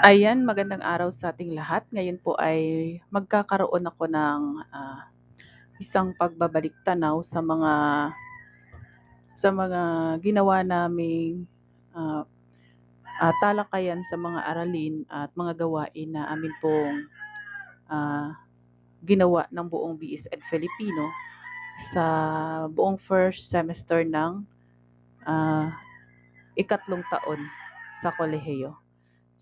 Ayan, magandang araw sa ating lahat. Ngayon po ay magkakaroon ako ng isang pagbabalik-tanaw sa mga ginawa naming ah, talakayan sa mga aralin at mga gawain na amin pong ah, ginawa ng buong BS Ed Filipino sa buong first semester ng ah, ikatlong taon sa kolehiyo.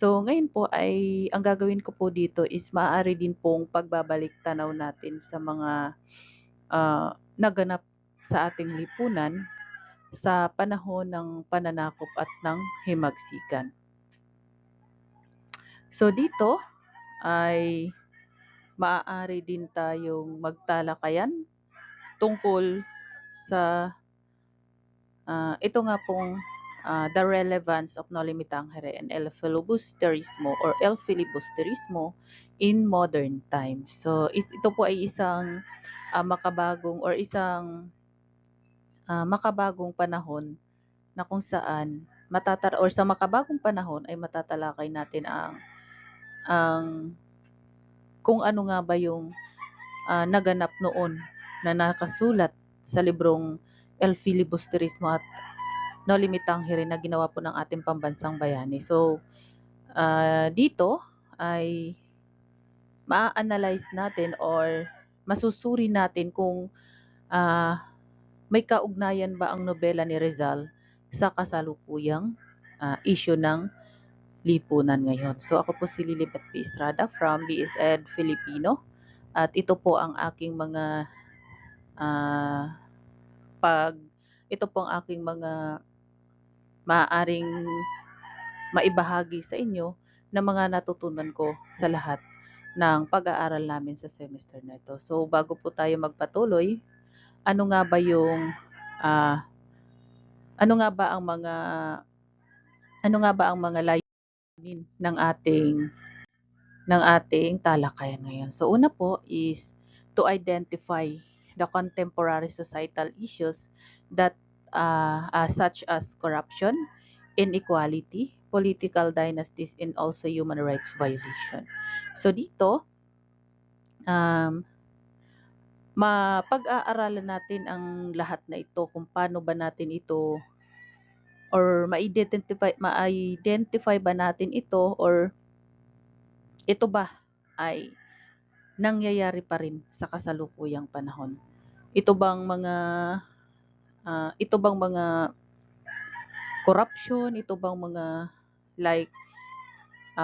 So, ngayon po ay ang gagawin ko po dito is maaari din pong pagbabalik-tanaw natin sa mga naganap sa ating lipunan sa panahon ng pananakop at ng himagsikan. So, dito ay maaari din tayong magtalakayan tungkol sa ito nga pong the relevance of Noli Me Tangere and El Filibusterismo or El Filibusterismo in modern times. So, ito po ay isang makabagong or isang makabagong panahon na kung saan or sa makabagong panahon ay matatalakay natin ang kung ano nga ba yung naganap noon na nakasulat sa librong El Filibusterismo at Noli Me Tangere na ginawa po ng ating pambansang bayani. So, dito ay maa-analyze natin or masusuri natin kung may kaugnayan ba ang nobela ni Rizal sa kasalukuyang issue ng lipunan ngayon. So ako po si Lilibet P. Estrada from BSED Filipino at ito po ang aking mga ah, pag ito po ang aking mga maaaring maibahagi sa inyo na mga natutunan ko sa lahat ng pag-aaral namin sa semester na ito. So bago po tayo magpatuloy, ano nga ba yung ah, ano nga ba ang mga layunin ng ating talakayan ngayon. So una po is to identify the contemporary societal issues that such as corruption, inequality, political dynasties, and also human rights violation. So dito, um, mapag-aaralan natin ang lahat na ito kung paano ba natin ito or ma-identify ba natin ito or ito ba ay nangyayari pa rin sa kasalukuyang panahon. Ito bang mga corruption, ito bang mga like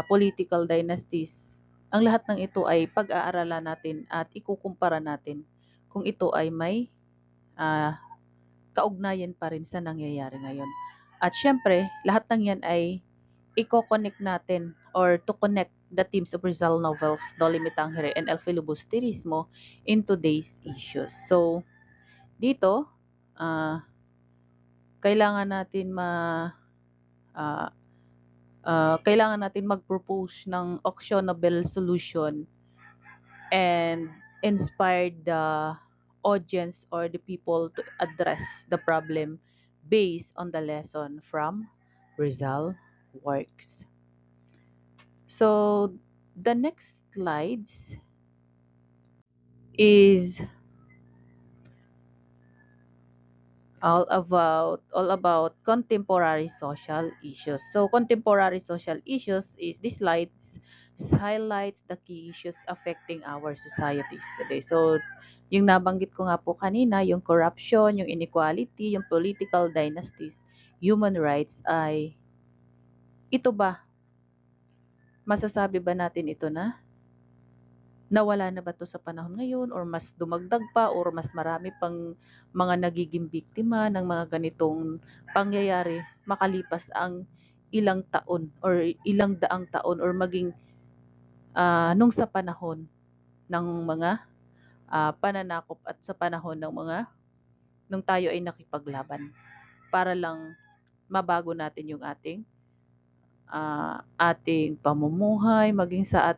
political dynasties, ang lahat ng ito ay pag-aaralan natin at ikukumpara natin kung ito ay may ah, kaugnayan pa rin sa nangyayari ngayon. At syempre, lahat ng yan ay i-connect natin or to connect the themes of Rizal novels, Noli Me Tangere, and El Filibusterismo in today's issues. So, dito, kailangan natin ah, kailangan natin mag-propose ng actionable solution and inspire the audience or the people to address the problem based on the lesson from Rizal works. So the next slides is all about contemporary social issues. So contemporary social issues is this slides highlights the key issues affecting our societies today. So yung nabanggit ko nga po kanina, yung corruption, yung inequality, yung political dynasties, human rights ay ito ba, masasabi ba natin ito na nawala na ba 'to sa panahon ngayon or mas dumagdag pa or mas marami pang mga nagiging biktima ng mga ganitong pangyayari makalipas ang ilang taon or ilang daang taon or maging nung sa panahon ng mga pananakop at sa panahon ng mga nung tayo ay nakipaglaban para lang mabago natin yung ating pamumuhay maging sa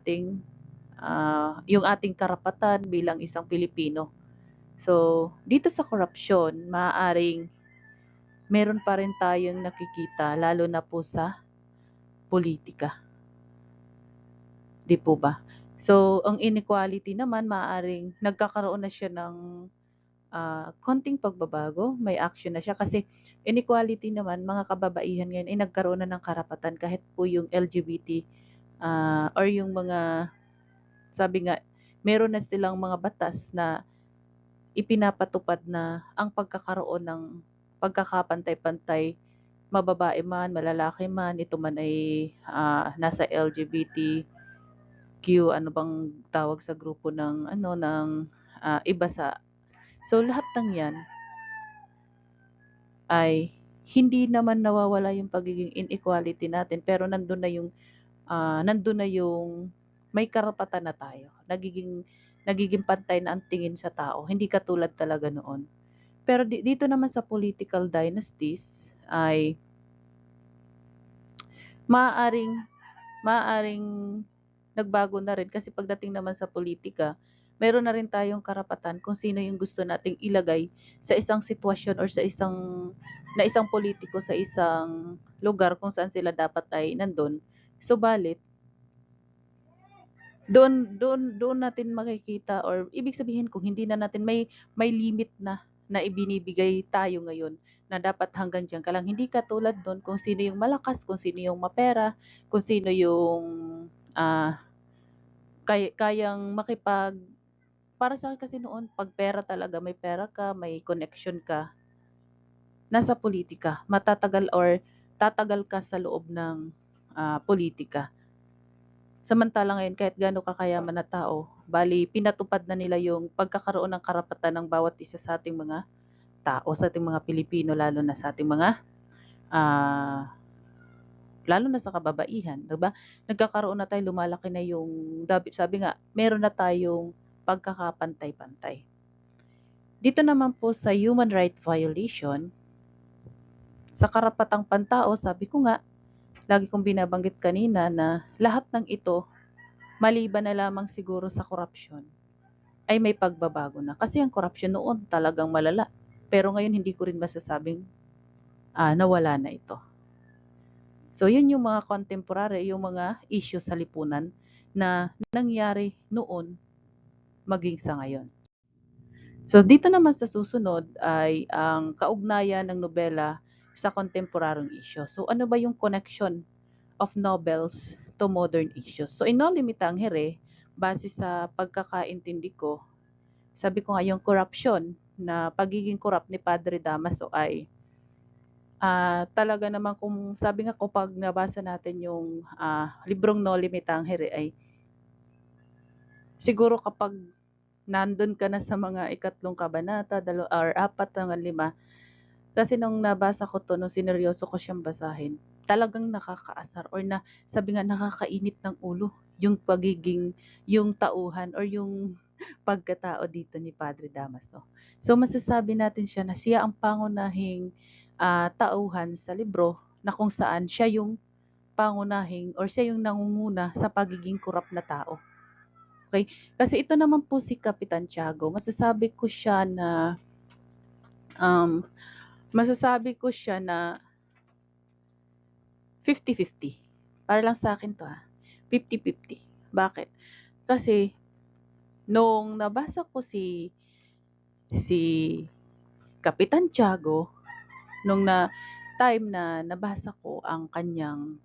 yung ating karapatan bilang isang Pilipino. So, dito sa korupsyon, maaaring meron pa rin tayong nakikita lalo na po sa politika. 'di po ba? So, ang inequality naman maaaring nagkakaroon na siya ng konting pagbabago, may action na siya kasi inequality naman mga kababaihan ngayon ay nagkaroon na ng karapatan kahit po yung LGBT, or yung mga sabi nga meron na silang mga batas na ipinapatupad na ang pagkakaroon ng pagkakapantay-pantay, mababae man, malalaki man, ito man ay nasa LGBTQ, ano bang tawag sa grupo ng ano ng iba sa, so lahat ng 'yan ay hindi naman nawawala yung pagiging inequality natin pero nandun na yung may karapatan na tayo. Nagiging pantay na ang tingin sa tao, hindi katulad talaga noon. Pero dito naman sa political dynasties ay maaaring maaaring nagbago na rin kasi pagdating naman sa politika, meron na rin tayong karapatan kung sino yung gusto nating ilagay sa isang sitwasyon or isang politiko sa isang lugar kung saan sila dapat ay nandun. Subalit, doon natin makikita or ibig sabihin kung hindi na natin may limit na ibinibigay tayo ngayon na dapat hanggang diyan ka lang. Hindi katulad doon kung sino yung malakas, kung sino yung mapera, kung sino yung ah, kayang para sa akin kasi noon 'pag pera talaga, may pera ka, may connection ka, nasa politika, matatagal or tatagal ka sa loob ng politika. Samantalang ngayon kahit gaano ka kayaman na tao, bale pinatupad na nila yung pagkakaroon ng karapatan ng bawat isa sa ating mga tao, sa ating mga Pilipino, ah, lalo na sa kababaihan, 'di ba? Nagkakaroon na tayo, lumalaki na yung sabi nga, meron na tayong pagkakapantay-pantay. Dito naman po sa human right violation, sa karapatang pantao, sabi ko nga, lagi kong binabanggit kanina na lahat ng ito, maliban na lamang siguro sa korupsyon, ay may pagbabago na. Kasi ang korupsyon noon talagang malala. Pero ngayon hindi ko rin masasabing nawala na ito. So yun yung mga contemporary, yung mga issue sa lipunan na nangyari noon maging sa ngayon. So dito naman sa susunod ay ang kaugnayan ng nobela sa contemporary issue. So ano ba yung connection of novels to modern issues? So in No Limit Tangere, base sa pagkakaintindi ko, sabi ko nga yung corruption na pagiging corrupt ni Padre Damaso ay talaga naman kung sabi nga ko 'pag nabasa natin yung librong No Limit Tangere ay siguro kapag nandun ka na sa mga ikatlong kabanata, or 4 hanggang 5, kasi nung nabasa ko 'to, nung sineryoso ko siyang basahin, talagang nakakaasar or sabi nga nakakainit ng ulo yung tauhan or yung pagkatao dito ni Padre Damaso. So masasabi natin na siya ang pangunahing tauhan sa libro na kung saan siya yung pangunahing or siya yung nangunguna sa pagiging kurap na tao. Okay? Kasi ito naman po si Kapitan Tiago, um, masasabi ko siya na 50-50. Para lang sa akin to 50-50. Bakit? Kasi nung nabasa ko si Kapitan Tiago, nung time na nabasa ko ang kanyang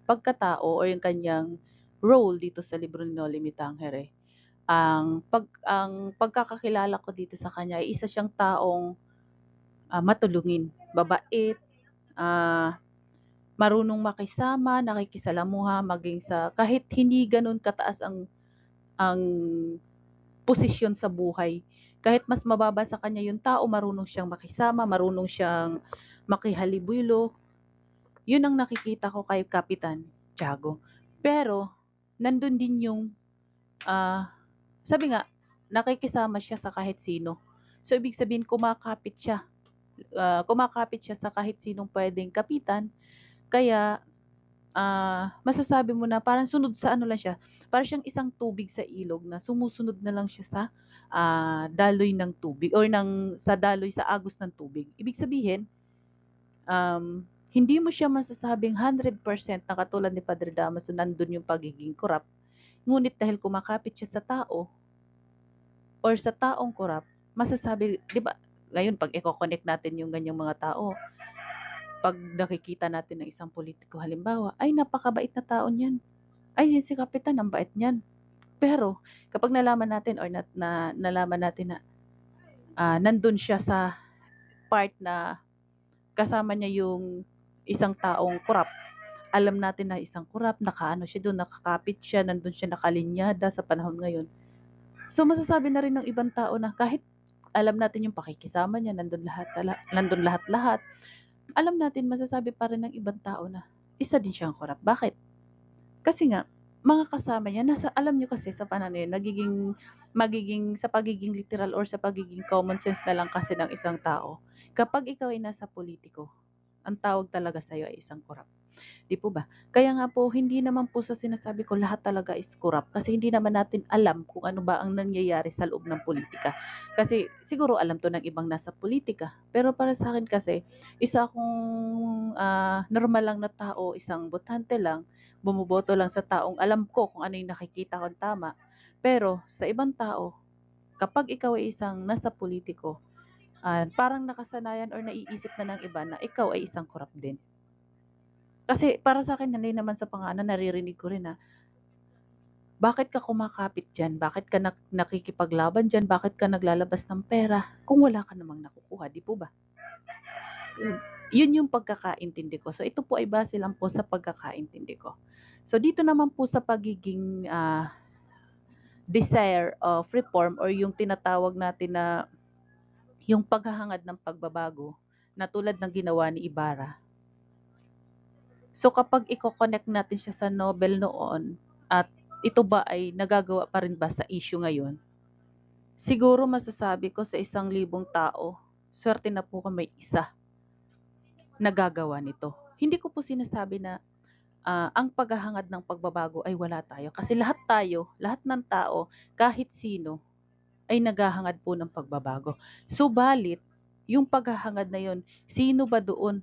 pagkatao o yung kanyang role dito sa libro ni Noli Me Tangere, ang pagkakakilala ko dito sa kanya ay isa siyang taong matulungin, babait, ah, marunong makisama, nakikisalamuha maging sa kahit hindi gano'n kataas ang posisyon sa buhay. Kahit mas mababa sa kanya yung tao, marunong siyang makisama, marunong siyang makihalubilo. Yun ang nakikita ko kay Kapitan Tiago. Pero nandun din yung sabi nga, nakikisama siya sa kahit sino. So ibig sabihin kumakapit siya sa kahit sinong puwedeng kapitan, kaya masasabi mo na parang sunod sa ano lang siya, para siyang isang tubig sa ilog na sumusunod na lang siya sa daloy ng tubig or sa daloy sa agos ng tubig. Ibig sabihin, um, Hindi mo siya masasabing 100% na katulad ni Padre Damaso nandun yung pagiging korap. Ngunit dahil kumakapit siya sa tao or sa taong korap, masasabi, di ba, ngayon pag i-connect natin yung ganyang mga tao, pag nakikita natin ng isang politiko halimbawa, ay napakabait na tao niyan. Ay, yun si Kapitan, ang bait niyan. Pero kapag nalaman natin or nalaman natin na nandun siya sa part na kasama niya yung isang taong korap, alam natin na isang korap, nakaano siya doon, nakakapit siya, nandun siya nakalinyada sa panahon ngayon. So masasabi na rin ng ibang tao na kahit alam natin yung pakikisama niya, nandun lahat-lahat, alam natin, masasabi pa rin ng ibang tao na isa din siyang korap. Bakit? Kasi nga, mga kasama niya, alam niyo kasi sa panahon na yun, magiging sa pagiging literal or sa pagiging common sense na lang kasi ng isang tao. Kapag ikaw ay nasa politiko, ang tawag talaga sa'yo ay isang korap. Di po ba? Kaya nga po, hindi naman po sa sinasabi ko lahat talaga is corrupt kasi hindi naman natin alam kung ano ba ang nangyayari sa loob ng politika. Kasi siguro alam to ng ibang nasa politika. Pero para sa akin kasi, isa akong normal lang na tao, isang botante lang, bumuboto lang sa taong alam ko kung ano yung nakikita kong tama. Pero sa ibang tao, kapag ikaw ay isang nasa politiko, parang nakasanayan or naiisip na ng iba na ikaw ay isang corrupt din. Kasi para sa akin, hindi naman sa pangalan, naririnig ko rin na, bakit ka kumakapit dyan? Bakit ka nakikipaglaban dyan? Bakit ka naglalabas ng pera kung wala ka namang nakukuha? Di po ba? Yun yung pagkakaintindi ko. So ito po ay base lang po sa pagkakaintindi ko. So dito naman po sa pagiging desire of reform or yung tinatawag natin na yung paghahangad ng pagbabago na tulad ng ginawa ni Ibarra. So kapag i-connect natin siya sa Nobel noon at ito ba ay nagagawa pa rin ba sa issue ngayon? Siguro masasabi ko sa 1,000 tao, swerte na po kung may isa nagagawa nito. Hindi ko po sinasabi na ang paghahangad ng pagbabago ay wala tayo. Kasi lahat tayo, lahat ng tao, kahit sino, ay naghahangad po ng pagbabago. Subalit, yung paghahangad na yun, sino ba doon?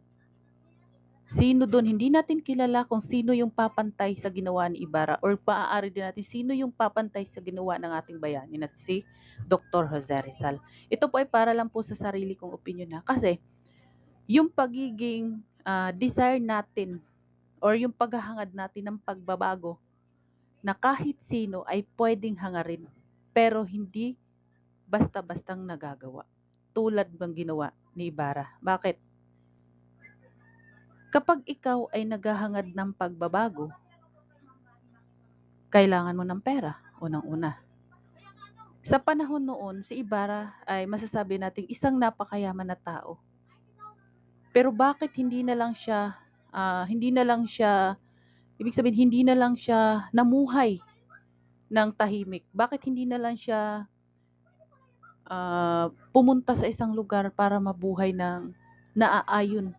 Sino doon? Hindi natin kilala kung sino yung papantay sa ginawa ni Ibarra or maaari din natin sino yung papantay sa ginawa ng ating bayani na si Dr. Jose Rizal. Ito po ay para lang po sa sarili kong opinion na kasi yung pagiging desire natin or yung paghahangad natin ng pagbabago na kahit sino ay pwedeng hangarin pero hindi basta-bastang nagagawa tulad ng ginawa ni Ibarra. Bakit? Kapag ikaw ay naghahangad ng pagbabago, kailangan mo ng pera, unang-una. Sa panahon noon, si Ibarra ay masasabi nating isang napakayaman na tao. Pero bakit hindi na lang siya, ibig sabihin, hindi na lang siya namuhay ng tahimik? Bakit hindi na lang siya pumunta sa isang lugar para mabuhay ng naaayon?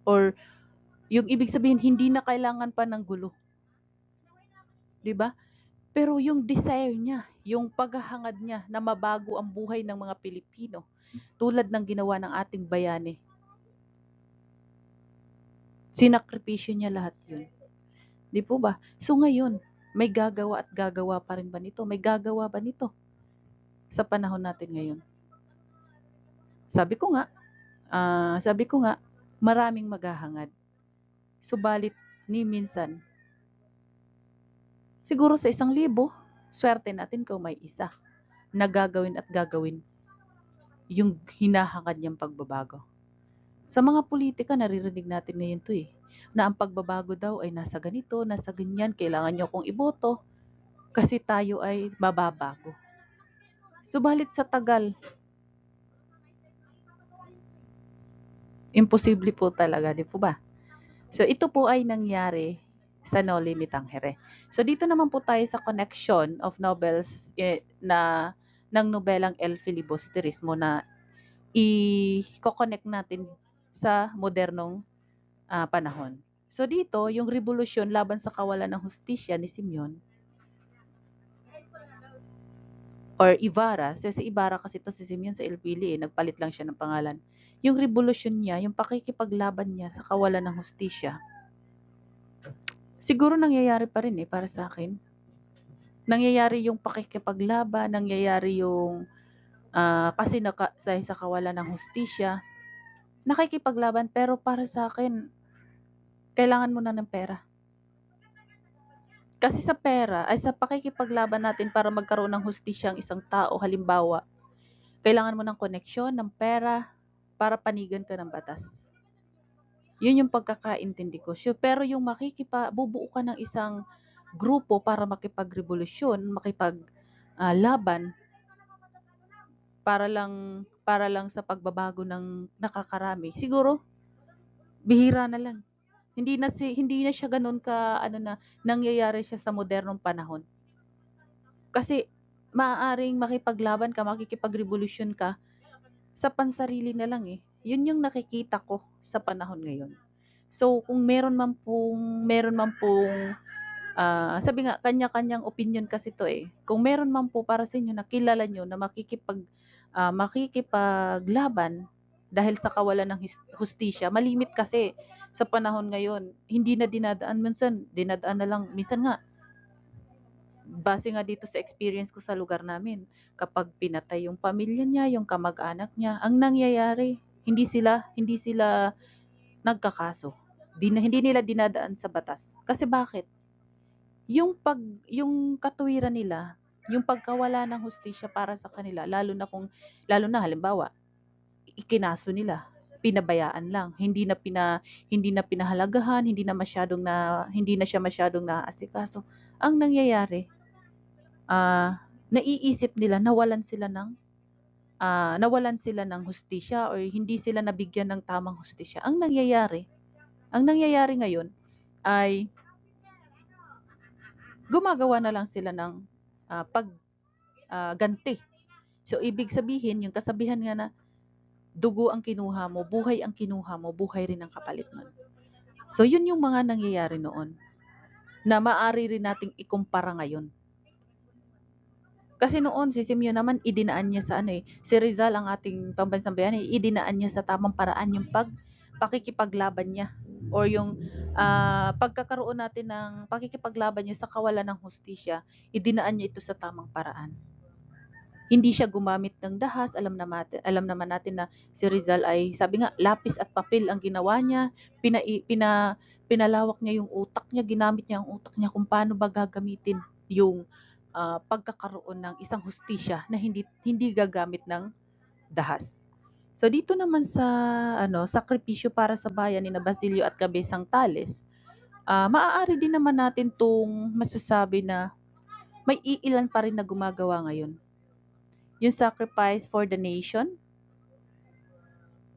Or yung ibig sabihin, hindi na kailangan pa ng gulo. 'Di ba? Pero yung desire niya, yung paghahangad niya na mabago ang buhay ng mga Pilipino, tulad ng ginawa ng ating bayani, sinakripisyo niya lahat yun. Di po ba? So ngayon, may gagawa at gagawa pa rin ba nito? May gagawa ba nito sa panahon natin ngayon? Sabi ko nga, maraming maghahangad. Subalit, ni minsan, siguro sa 1,000, swerte natin kung may isa na gagawin at gagawin yung hinahangad niyang pagbabago. Sa mga politika, naririnig natin ngayon to na ang pagbabago daw ay nasa ganito, nasa ganyan, kailangan niyo kong iboto kasi tayo ay mababago. Subalit sa tagal, imposible po talaga, di po ba? So ito po ay nangyari sa Noli Me Tangere. So dito naman po tayo sa connection of novels ng nobelang El Filibusterismo na i-connect natin sa modernong panahon. So dito, yung revolusyon laban sa kawalan ng hustisya ni Simeon or Ibarra, so si Ibarra kasi to si Simeon sa Ilpili, nagpalit lang siya ng pangalan. yung revolusyon niya, yung pakikipaglaban niya sa kawalan ng hustisya, siguro nangyayari pa rin para sa akin. Nangyayari yung pakikipaglaban, nangyayari yung kasi sa kawalan ng hustisya, nakikipaglaban, pero para sa akin, kailangan mo na ng pera. Kasi sa pera, ay sa pakikipaglaban natin para magkaroon ng hustisya ang isang tao, halimbawa, kailangan mo ng koneksyon, ng pera, para panigan ka ng batas. Yun yung pagkakaintindi ko. Pero yung bubuo ka ng isang grupo para makipagrevolusyon, makipaglaban, para lang sa pagbabago ng nakakarami, siguro bihira na lang. Hindi na siya ganoon nangyayari siya sa modernong panahon. Kasi maaaring makipaglaban ka, makikipagrevolusyon ka sa pansarili na lang. Yun yung nakikita ko sa panahon ngayon. So kung meron man pong sabi nga kanya-kanyang opinion kasi 'to. Kung meron man po para sa inyo na kilala niyo na makikipaglaban dahil sa kawalan ng hustisya, malimit kasi sa panahon ngayon, hindi na dinadaan na lang minsan nga base nga dito sa experience ko sa lugar namin, kapag pinatay yung pamilya niya, yung kamag-anak niya, ang nangyayari, hindi sila nagkakaso. Hindi nila dinadaan sa batas. Kasi bakit? Yung katuwiran nila, yung pagkawala ng hustisya para sa kanila, lalo na halimbawa, ikinaso nila, pinabayaan lang, hindi na pinahalagahan, hindi na siya masyadong naaasikaso. Ang nangyayari, naiisip nila nawalan sila ng hustisya or hindi sila nabigyan ng tamang hustisya. Ang nangyayari ngayon ay gumagawa na lang sila ng ganti. So ibig sabihin, yung kasabihan nga na dugo ang kinuha mo, buhay ang kinuha mo, buhay rin ang kapalit nun. So yun yung mga nangyayari noon na maaari rin nating ikumpara ngayon. Kasi noon, si Simeon naman, idinaan niya sa si Rizal, ang ating pambansang bayani, idinaan niya sa tamang paraan yung pakikipaglaban niya or yung pagkakaroon natin ng pakikipaglaban niya sa kawalan ng hustisya, idinaan niya ito sa tamang paraan. Hindi siya gumamit ng dahas, alam naman natin na si Rizal ay, sabi nga, lapis at papel ang ginawa niya, pinalawak niya yung utak niya, ginamit niya ang utak niya kung paano ba gagamitin yung pagkakaroon ng isang hustisya na hindi gagamit ng dahas. So dito naman sa sakripisyo para sa bayan ni Basilio at Cabezang Tales, maaari din naman natin tong masasabi na may iilan pa rin na gumagawa ngayon. Yung sacrifice for the nation,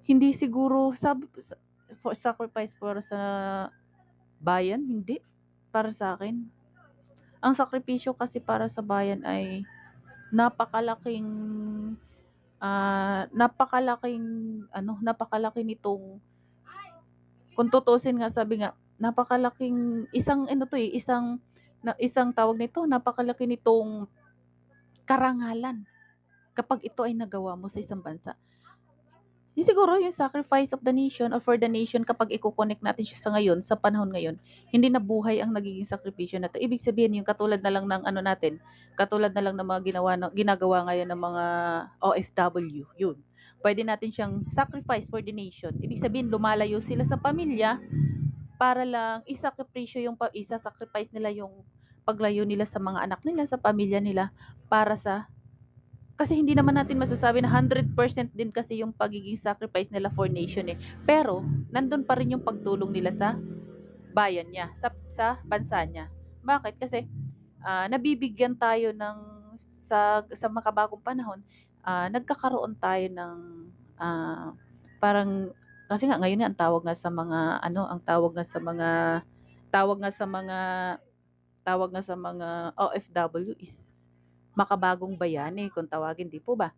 hindi siguro sacrifice para sa bayan, hindi. Para sa akin, ang sakripisyo kasi para sa bayan ay napakalaking napakalaki nitong, kung tutusin nga, sabi nga, napakalaking isang tawag nito, napakalaki nitong karangalan kapag ito ay nagawa mo sa isang bansa. Siguro yung sacrifice of the nation or for the nation, kapag i-connect natin siya sa ngayon, sa panahon ngayon, hindi na buhay ang nagiging sakripisyo natin. Ibig sabihin yung katulad na lang ng mga ginagawa ngayon ng mga OFW, yun. Pwede natin siyang sacrifice for the nation. Ibig sabihin lumalayo sila sa pamilya para lang isa-sacrifice nila yung paglayo nila sa mga anak nila, sa pamilya nila, kasi hindi naman natin masasabi na 100% din kasi yung pagiging sacrifice nila for nation. Pero nandun pa rin yung pagtulong nila sa bayan niya, sa bansa niya. Bakit? Kasi nabibigyan tayo sa makabagong panahon, nagkakaroon tayo ng parang, kasi nga ngayon ang tawag nga sa mga OFW is makabagong bayani kung tawagin, di po ba?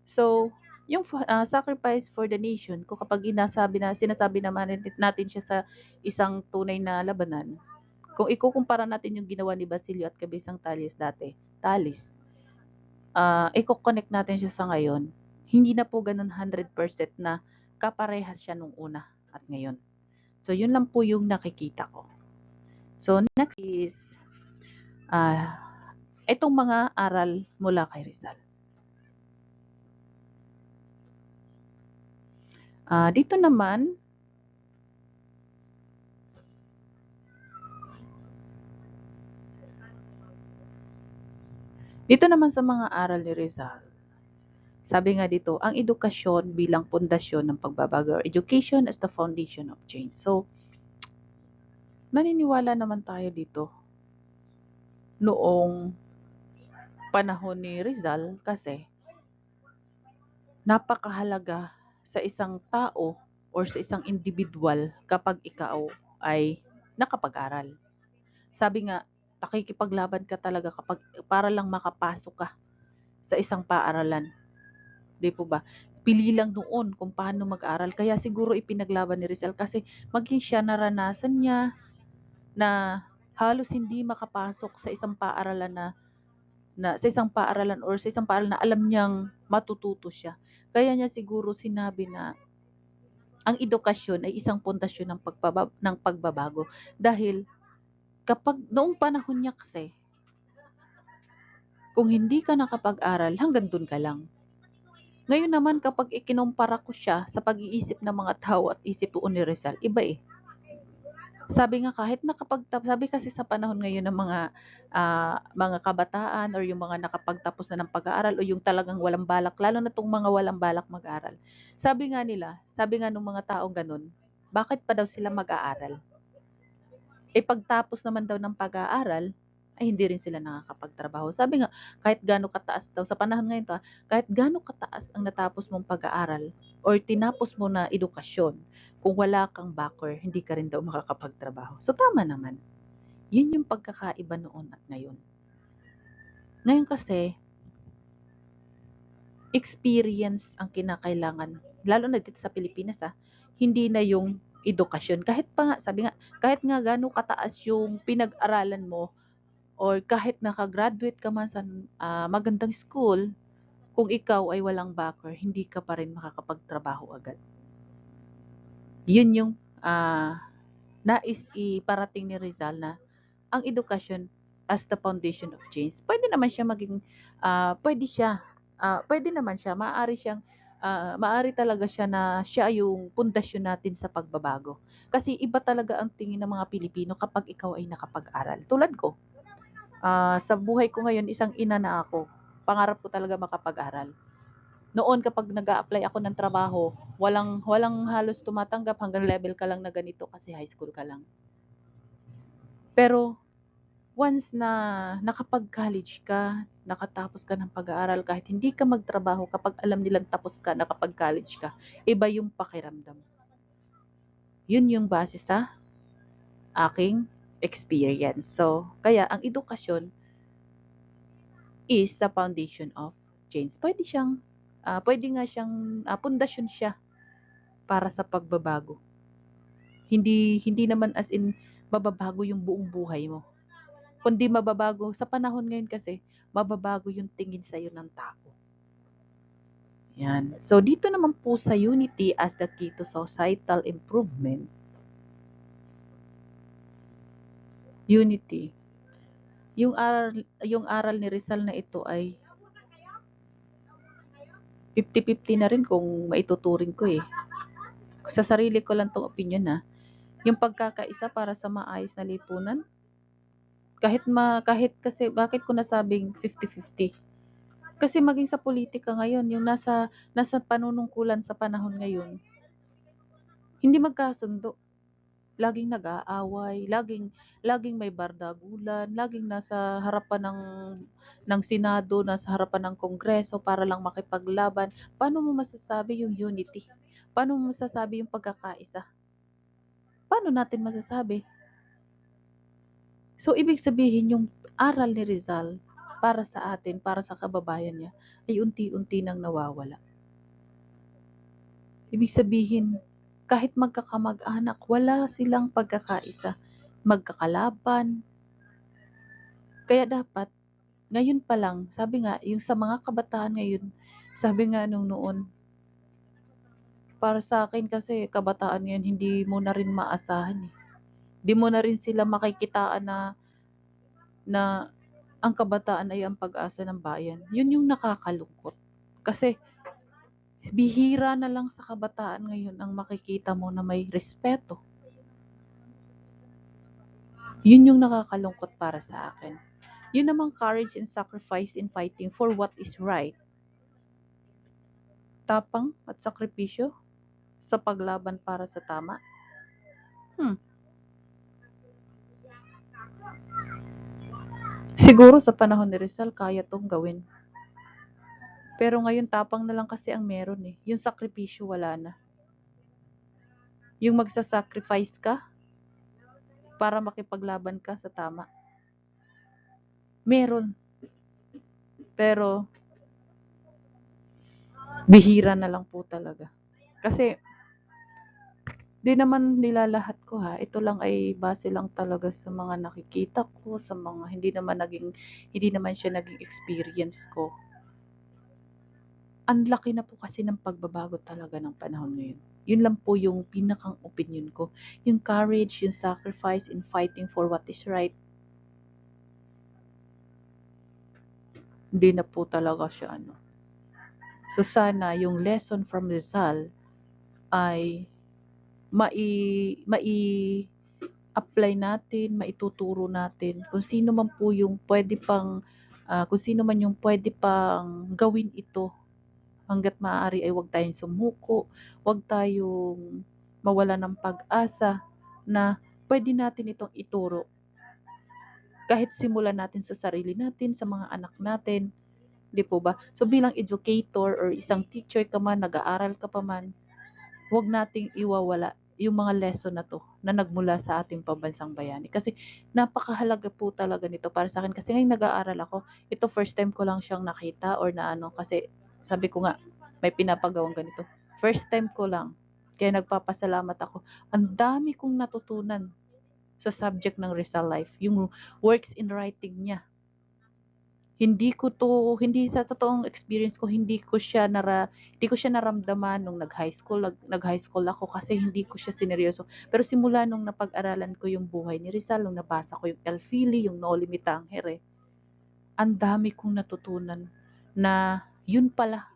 So, yung sacrifice for the nation, kung kapag sinasabi naman natin siya sa isang tunay na labanan, kung ikukumpara natin yung ginawa ni Basilio at Cabezang Tales dati, i-connect natin siya sa ngayon, hindi na po ganun 100% na kaparehas siya nung una at ngayon. So, yun lang po yung nakikita ko. So, next is itong mga aral mula kay Rizal. Dito naman, sa mga aral ni Rizal, sabi nga dito, ang edukasyon bilang pundasyon ng pagbabago, education as the foundation of change. So, naniniwala naman tayo dito noong panahon ni Rizal kasi napakahalaga sa isang tao or sa isang individual kapag ikaw ay nakapag-aral. Sabi nga, nakikipaglaban ka talaga kapag para lang makapasok ka sa isang paaralan. Di po ba? Pili lang noon kung paano mag-aral. Kaya siguro ipinaglaban ni Rizal kasi maging siya naranasan niya na halos hindi makapasok sa isang paaralan or sa isang paaralan na alam niyang matututo siya. Kaya niya siguro sinabi na ang edukasyon ay isang pundasyon ng pagbabago. Dahil kapag noong panahon niya kasi, kung hindi ka nakapag-aral, hanggang dun ka lang. Ngayon naman kapag ikinumpara ko siya sa pag-iisip ng mga tao at isip po ni Rizal, iba eh. Sabi nga sabi kasi sa panahon ngayon ng mga kabataan or yung mga nakapagtapos na ng pag-aaral o yung talagang walang balak, lalo na tong mga walang balak mag-aral. Sabi nga ng mga taong ganun, bakit pa daw sila mag-aaral? Pagtapos naman daw ng pag-aaral, ay hindi rin sila nakakapagtrabaho. Sabi nga, kahit gaano kataas daw, sa panahon ngayon to, kahit gaano kataas ang natapos mong pag-aaral or tinapos mo na edukasyon, kung wala kang backer, hindi ka rin daw makakapagtrabaho. So tama naman. Yun yung pagkakaiba noon at ngayon. Ngayon kasi, experience ang kinakailangan, lalo na dito sa Pilipinas hindi na yung edukasyon. Kahit pa nga, sabi nga, kahit nga gaano kataas yung pinag-aralan mo, or kahit naka-graduate ka man sa magandang school, kung ikaw ay walang backer, hindi ka pa rin makakapagtrabaho agad. Yun yung nais iparating ni Rizal na ang edukasyon as the foundation of change. Pwede naman siya maging, pwede naman siya, maaari talaga siya na siya yung pundasyon natin sa pagbabago. Kasi iba talaga ang tingin ng mga Pilipino kapag ikaw ay nakapag-aral. Tulad ko, sa buhay ko ngayon, isang ina na ako. Pangarap ko talaga makapag-aral. Noon kapag nag-a-apply ako ng trabaho, walang halos tumatanggap hanggang level ka lang na ganito kasi high school ka lang. Pero once na nakapag-college ka, nakatapos ka ng pag-aaral, kahit hindi ka magtrabaho, kapag alam nilang tapos ka, nakapag-college ka, iba yung pakiramdam. Yun yung base sa aking experience. So, kaya ang edukasyon is the foundation of change. Pwede nga siyang pundasyon siya para sa pagbabago. Hindi naman as in mababago yung buong buhay mo. Kundi mababago sa panahon ngayon kasi, mababago yung tingin sa iyo ng tao. Yan. So dito naman po sa unity as the key to societal improvement. Unity. Yung aral ni Rizal na ito ay 50-50 na rin kung maituturing ko eh. Sa sarili ko lang tong opinion yung pagkakaisa para sa maayos na lipunan. Kahit kasi bakit ko nasabing 50-50? Kasi maging sa politika ngayon, yung nasa panunungkulan sa panahon ngayon, hindi magkasundo. Laging nag-aaway, laging may bardagulan, laging nasa harapan ng Senado, nasa harapan ng Kongreso para lang makipaglaban. Paano mo masasabi yung unity? Paano mo masasabi yung pagkakaisa? Paano natin masasabi? So, ibig sabihin yung aral ni Rizal para sa atin, para sa kababayan niya, ay unti-unti nang nawawala. Ibig sabihin, kahit magkakamag-anak, wala silang pagkakaisa, magkakalaban. Kaya dapat, ngayon pa lang, sabi nga, yung sa mga kabataan ngayon, sabi nga nung noon, Para sa akin kasi kabataan ngayon hindi mo na rin maasahan, eh. Hindi mo na rin sila makikitaan na na ang kabataan ay ang pag-asa ng bayan. Yun yung nakakalungkot. Kasi bihira na lang sa kabataan ngayon ang makikita mo na may respeto. Yun yung nakakalungkot para sa akin. Yun namang courage and sacrifice in fighting for what is right. Tapang at sakripisyo sa paglaban para sa tama. Hmm. Siguro sa panahon ni Rizal kaya tong gawin. Pero ngayon tapang na lang kasi ang meron, eh. Yung sakripisyo wala na. Yung magsa-sacrifice ka para makipaglaban ka sa tama. Meron. Pero bihira na lang po talaga. Kasi di naman nilalahat ko ha. Ito lang ay base lang talaga sa mga nakikita ko, sa mga hindi naman siya naging experience ko. Ang laki na po kasi ng pagbabago talaga ng panahon ngayon. Yun lang po yung pinakang opinion ko. Yung courage, yung sacrifice in fighting for what is right, hindi na po talaga siya ano. So sana yung lesson from Rizal ay mai-apply natin, maituturo natin kung sino man po yung pwede pang kung sino man yung pwede pang gawin ito hangga't maaari ay huwag tayong sumuko, huwag tayong mawala ng pag-asa na pwede natin itong ituro. Kahit simulan natin sa sarili natin, sa mga anak natin, di po ba? So bilang educator or isang teacher ka man, nag-aaral ka pa man, huwag nating iwawala yung mga lesson na to na nagmula sa ating pambansang bayani. Kasi napakahalaga po talaga nito para sa akin. Kasi ngayon nag-aaral ako, ito first time ko lang siyang nakita or na ano, kasi sabi ko nga, may pinapagawang ganito. First time ko lang. Kaya nagpapasalamat ako. Ang dami kong natutunan sa subject ng Rizal Life. Yung works in writing niya. Hindi sa totoong experience ko, hindi ko siya naramdaman nung nag-high school ako kasi hindi ko siya sineryoso. Pero simula nung napag-aralan ko yung buhay ni Rizal, nung nabasa ko yung El Fili, yung Noli Me Tangere, ang dami kong natutunan na yun pala,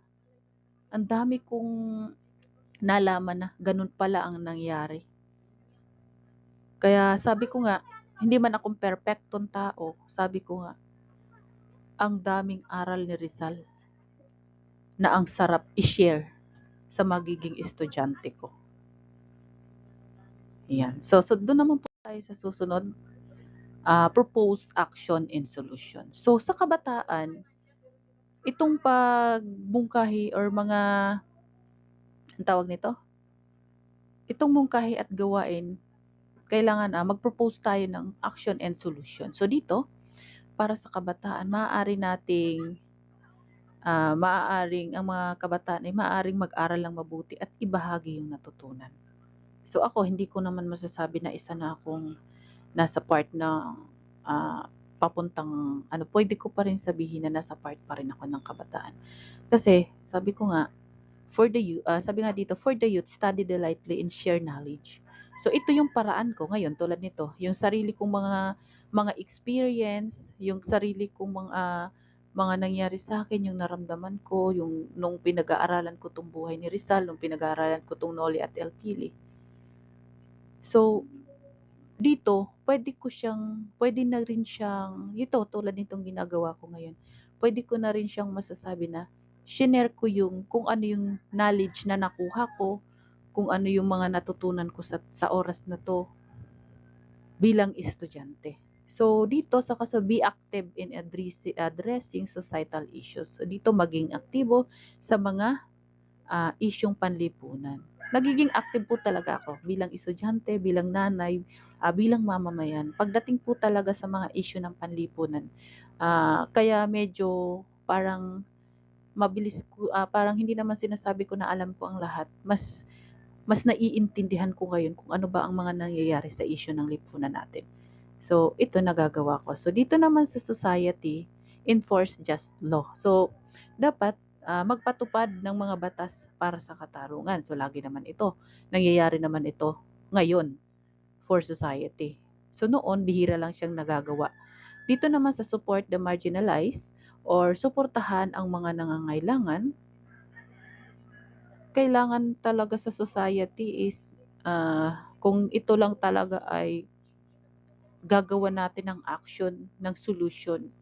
ang dami kong nalaman na ganun pala ang nangyari. Kaya sabi ko nga, hindi man akong perpektong tao, sabi ko nga, ang daming aral ni Rizal na ang sarap i-share sa magiging estudyante ko. Yan. So doon naman po tayo sa susunod, proposed action and solution. So sa kabataan, itong pagbungkahi or ang tawag nito? Itong mungkahi at gawain, kailangan mag-propose tayo ng action and solution. So dito, para sa kabataan, maaaring ang mga kabataan ay maaaring mag-aral ng mabuti at ibahagi yung natutunan. So ako, hindi ko naman masasabi na isa na akong nasa part ng papuntang ano, pwede ko pa rin sabihin na nasa part pa rin ako ng kabataan. Kasi sabi ko nga, sabi nga dito, for the youth, study lightly and share knowledge. So ito yung paraan ko ngayon tulad nito, yung sarili kong mga experience, yung sarili kong mga nangyari sa akin, yung naramdaman ko, yung nung pinag-aaralan ko tong buhay ni Rizal, nung pinag-aaralan ko tong Noli at El Pili. So, dito pwede na rin siyang ito tulad nitong ginagawa ko ngayon, pwede ko na rin siyang masasabi na shinare ko yung kung ano yung knowledge na nakuha ko, kung ano yung mga natutunan ko sa oras na 'to bilang estudyante. So dito be active in addressing societal issues. So dito maging aktibo sa mga isyung panlipunan. Nagiging active po talaga ako bilang estudyante, bilang nanay, bilang mamamayan. Pagdating po talaga sa mga issue ng panlipunan. Kaya medyo parang hindi naman sinasabi ko na alam ko ang lahat. Mas naiintindihan ko ngayon kung ano ba ang mga nangyayari sa issue ng lipunan natin. So, ito nagagawa ko. So, dito naman sa society, enforce just law. So, dapat magpatupad ng mga batas para sa katarungan. So lagi naman ito, nangyayari naman ito ngayon for society. So noon, bihira lang siyang nagagawa. Dito naman sa support the marginalized or suportahan ang mga nangangailangan, kailangan talaga sa society is kung ito lang talaga ay gagawa natin ng action, ng solution.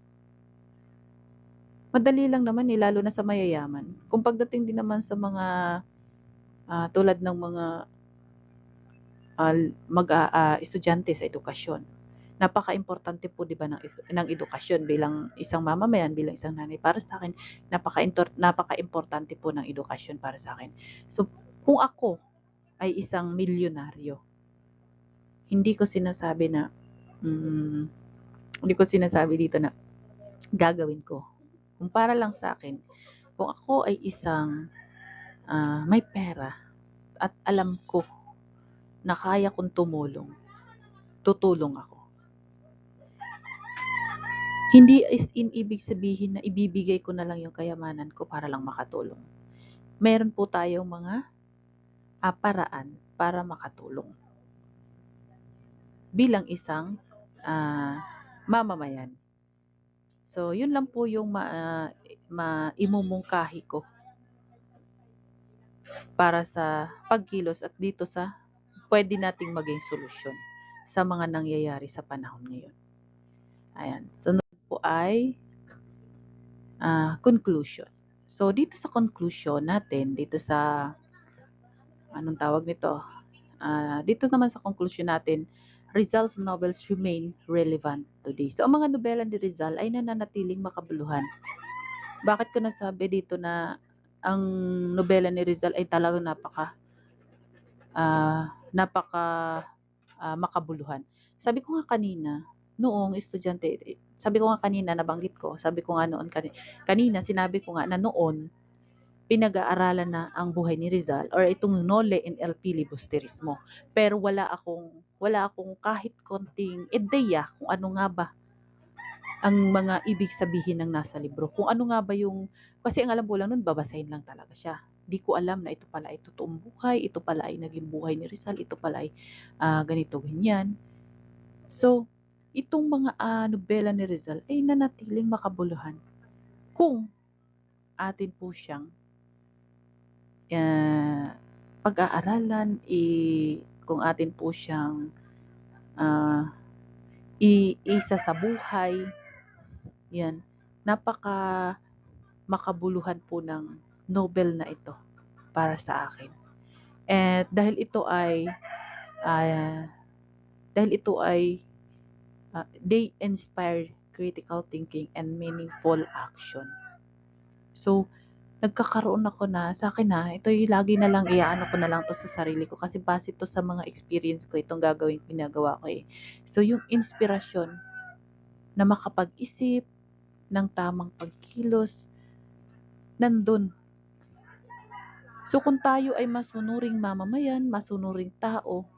Madali lang naman lalo na sa mayayaman. Kung pagdating din naman sa mga tulad ng mga estudyante sa edukasyon. Napaka-importante po 'di ba ng edukasyon bilang isang mamamayan, bilang isang nanay. Para sa akin, napaka-importante po ng edukasyon para sa akin. So, kung ako ay isang milyonaryo, hindi ko sinasabi na hmm, hindi ko sinasabi dito na gagawin ko. Kung para lang sa akin, kung ako ay isang may pera at alam ko na kaya kong tumulong, tutulong ako. Hindi ibig sabihin na ibibigay ko na lang yung kayamanan ko para lang makatulong. Meron po tayong mga paraan para makatulong bilang isang mamamayan. So, yun lang po yung maimumungkahi ko para sa pagkilos at dito sa pwede nating maging solusyon sa mga nangyayari sa panahon ngayon. Ayan. Sunod po ay conclusion. So, dito sa conclusion natin, dito sa, anong tawag nito? Dito naman sa conclusion natin, Rizal's novels remain relevant today. So, ang mga nobela ni Rizal ay nananatiling makabuluhan. Bakit ko nasabi dito na ang nobela ni Rizal ay talagang makabuluhan? Sabi ko nga kanina, noong estudyante, sabi ko nga kanina, nabanggit ko, sabi ko nga noon kanina, sinabi ko nga na noon, pinag-aaralan na ang buhay ni Rizal or itong Nole and El Filibusterismo. Pero wala akong kahit konting ideya kung ano nga ba ang mga ibig sabihin ng nasa libro. Kung ano nga ba yung, kasi ang alam ko lang nun, babasahin lang talaga siya. Di ko alam na ito pala ay totoong buhay, ito pala ay naging buhay ni Rizal, ito pala ay ganito, ganyan. So, itong mga nobela ni Rizal ay nanatiling makabuluhan kung atin po siyang pag-aaralan, kung atin po siyang isa sa buhay, yan, napaka makabuluhan po ng Nobel na ito para sa akin. At dahil ito ay they inspire critical thinking and meaningful action. So, nagkakaroon ako na, sa akin ito yung lagi na lang iaano ko na lang to sa sarili ko kasi base to sa mga experience ko itong ginagawa ko eh. So, yung inspirasyon na makapag-isip ng tamang pagkilos, nandun. So, kung tayo ay masunuring mamamayan, masunuring tao,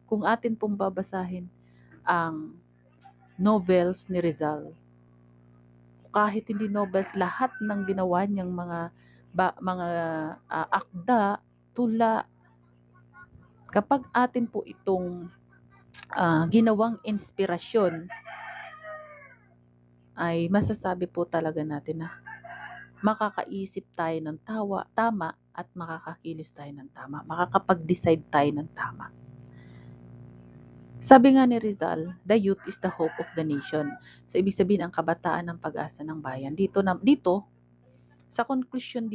kung atin pong babasahin ang novels ni Rizal, kahit hindi novels, lahat ng ginawa niyang mga akda, tula, kapag atin po itong ginawang inspirasyon, ay masasabi po talaga natin na makakaisip tayo ng tama at makakakilos tayo ng tama. Makakapag-decide tayo ng tama. Sabi nga ni Rizal, the youth is the hope of the nation. So, ibig sabihin ang kabataan ng pag-asa ng bayan. Dito, sa conclusion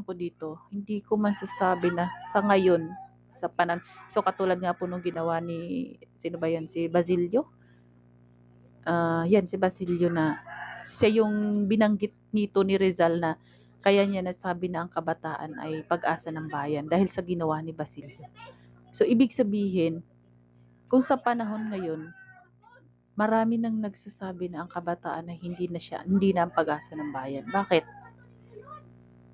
ko dito, hindi ko masasabi na sa ngayon, so katulad nga po nung ginawa ni, sino ba yan, si Basilio? Yan, si Basilio na, siya yung binanggit nito ni Rizal na kaya niya nasabi na ang kabataan ay pag-asa ng bayan dahil sa ginawa ni Basilio. So, ibig sabihin, kung sa panahon ngayon, marami nang nagsasabi na ang kabataan ay hindi na ang pag-asa ng bayan. Bakit?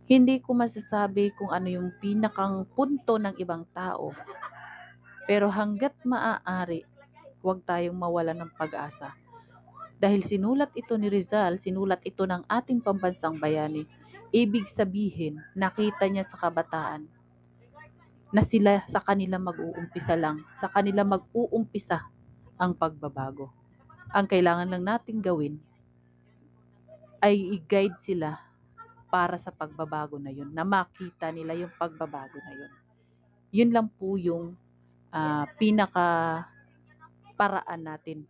Hindi ko masasabi kung ano yung pinakang punto ng ibang tao. Pero hangga't maaari, huwag tayong mawalan ng pag-asa. Dahil sinulat ito ni Rizal, sinulat ito ng ating pambansang bayani. Ibig sabihin, nakita niya sa kabataan na sila sa kanila mag-uumpisa lang, sa kanila mag-uumpisa ang pagbabago. Ang kailangan lang nating gawin ay i-guide sila para sa pagbabago na yun, na makita nila yung pagbabago na yun. Yun lang po yung pinaka paraan natin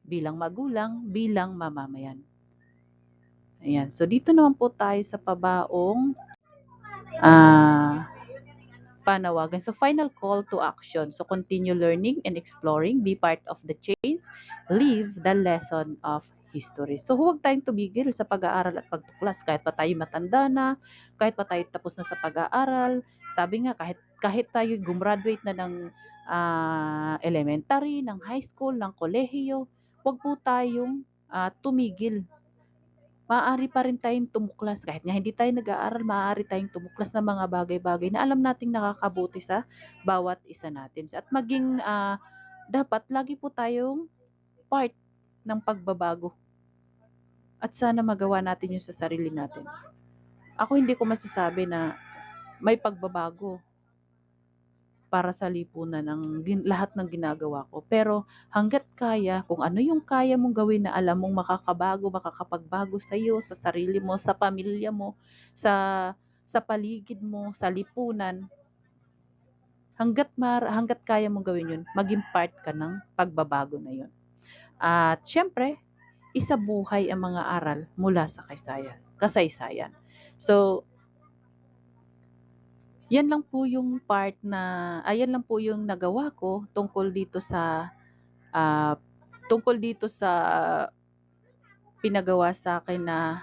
bilang magulang, bilang mamamayan. Ayan. So, dito naman po tayo sa pabaong panawagan. So, final call to action. So, continue learning and exploring. Be part of the change. Live the lesson of history. So, huwag tayong tumigil sa pag-aaral at pagtuklas. Kahit pa tayo matanda na, kahit pa tayo tapos na sa pag-aaral. Sabi nga, kahit tayo gumraduate na ng elementary, ng high school, ng kolehiyo, huwag po tayong tumigil. Maaari pa rin tayong tumuklas kahit nga hindi tayo nag-aaral, maaari tayong tumuklas ng mga bagay-bagay na alam nating nakakabuti sa bawat isa natin. At maging dapat lagi po tayong part ng pagbabago. At sana magawa natin yun sa sarili natin. Ako hindi ko masasabi na may pagbabago para sa lipunan ng lahat ng ginagawa ko. Pero hangga't kaya, kung ano yung kaya mong gawin na alam mong makakabago, makakapagbago sa iyo, sa sarili mo, sa pamilya mo, sa paligid mo, sa lipunan, hangga't kaya mong gawin yun, maging part ka ng pagbabago na yun. At syempre, isabuhay ang mga aral mula sa kasaysayan. So, yan lang po yung yan lang po yung nagawa ko ah, tungkol dito sa pinagawa sa akin na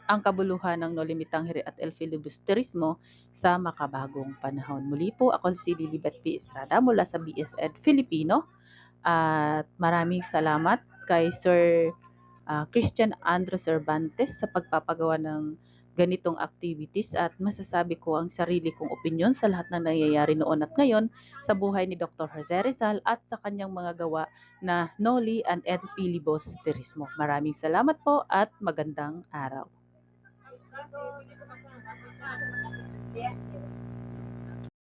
ang kabuluhan ng Nolimitang Hiri at El Filibusterismo sa makabagong panahon. Muli po, ako si Lilibet P. Estrada mula sa BSED Filipino at maraming salamat kay Sir Christian Andrew Cervantes sa pagpapagawa ng ganitong activities at masasabi ko ang sarili kong opinyon sa lahat ng nangyayari noon at ngayon sa buhay ni Dr. Jose Rizal at sa kanyang mga gawa na Noli and El Filibusterismo. Maraming salamat po at magandang araw.